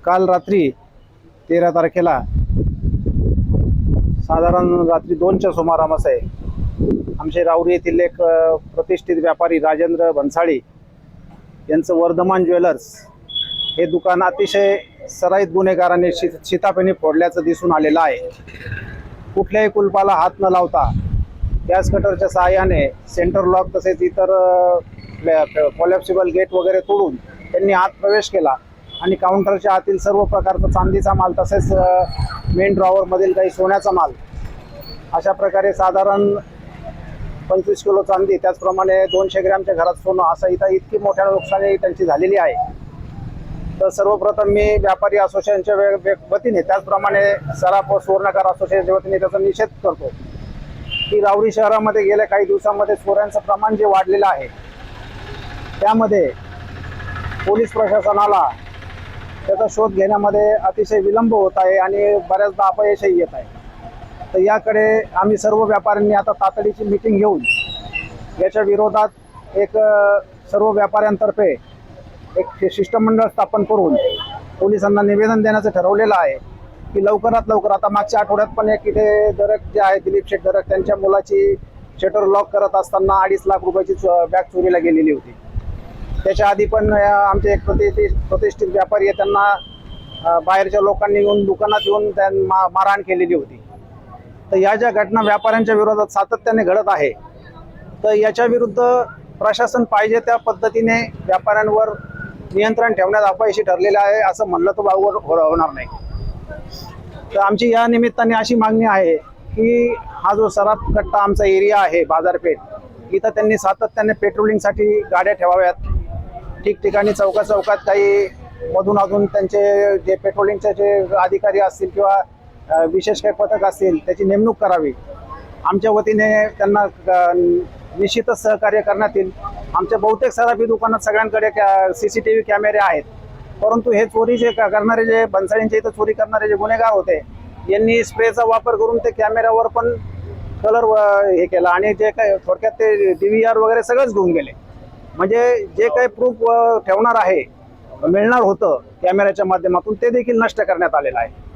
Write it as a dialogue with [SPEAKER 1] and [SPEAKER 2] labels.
[SPEAKER 1] काल रात्री 13 तारखेला साधारण रात्री 2च्या सुमारास आमचे राऊरी येथील एक प्रतिष्ठित व्यापारी राजेंद्र भन्साळी यांचं वर्धमान ज्वेलर्स हे दुकान अतिशय सराईत गुन्हेगारांनी शिताफेने फोडल्याचं दिसून आलेलं आहे। कुठल्याही कुलपाला हात न लावता गॅस कटरच्या सहाय्याने सेंटर लॉक तसेच इतर कोलॅप्सिबल गेट वगैरे तोडून त्यांनी आत प्रवेश केला आणि काउंटरच्या आतील सर्व प्रकारचा चांदीचा माल तसेच मेन ड्रॉवरमधील काही सोन्याचा माल अशा प्रकारे साधारण 25 किलो चांदी त्याचप्रमाणे 200 ग्रॅमच्या घरात सोनं असं इथं इतकी मोठ्या नुकसानी त्यांची झालेली आहे। तर सर्वप्रथम मी व्यापारी असोसिएशनच्या वतीने त्याचप्रमाणे सराफ व सुवर्णकार असोसिएशनच्या वतीने त्याचा निषेध करतो की राऊरी शहरामध्ये गेल्या काही दिवसांमध्ये चोऱ्यांचं प्रमाण जे वाढलेलं आहे त्यामध्ये पोलीस प्रशासनाला त्याचा शोध घेण्यामध्ये अतिशय विलंब होत आहे आणि बऱ्याचदा अपयशही येत आहे। तर याकडे आम्ही सर्व व्यापाऱ्यांनी आता तातडीची मीटिंग घेऊन याच्या विरोधात एक सर्व व्यापाऱ्यांतर्फे एक शिष्टमंडळ स्थापन करून पोलिसांना निवेदन देण्याचं ठरवलेलं आहे की लवकरात लवकर आता मागच्या आठवड्यात पण एक इथे दरक जे आहे दिलीप शेठ दरक त्यांच्या मुलाची शटर लॉक करत असताना 2.5 लाख रुपयाची बॅग चोरीला गेलेली होती। त्याच्या आधी पण आमचे एक प्रतिष्ठित व्यापारी आहे त्यांना बाहेरच्या लोकांनी येऊन दुकानात येऊन त्यांना मारहाण केलेली होती। तर या ज्या घटना व्यापाऱ्यांच्या विरोधात सातत्याने घडत आहे तर याच्या विरुद्ध प्रशासन पाहिजे त्या पद्धतीने व्यापाऱ्यांवर नियंत्रण ठेवण्यात अपयशी ठरलेलं आहे असं म्हणलं तर बरोबर होणार नाही। तर आमची या निमित्ताने अशी मागणी आहे की हा जो सराफ कट्टा आमचा एरिया आहे बाजारपेठ इथं त्यांनी सातत्याने पेट्रोलिंगसाठी गाड्या ठेवाव्यात। ठिकठिकाणी चौकात काही मधून त्यांचे जे पेट्रोलिंगचे जे अधिकारी असतील किंवा विशेष काही पथक असतील त्याची नेमणूक करावी। आमच्या वतीने त्यांना निश्चितच सहकार्य करण्यात येईल। आमच्या बहुतेक सराफी दुकानात सगळ्यांकडे CCTV कॅमेरे आहेत, परंतु हे चोरी जे करणारे जे भन्साळींच्या इथं चोरी करणारे जे गुन्हेगार होते यांनी स्प्रेचा वापर करून ते कॅमेऱ्यावर पण कलर हे केला आणि जे काही थोडक्यात ते DVR वगैरे सगळंच घेऊन गेले। म्हणजे जे काही प्रूफ ठेवणार आहे मिळणार होतं कॅमेऱ्याच्या माध्यमातून ते देखील नष्ट करण्यात आलेलं आहे।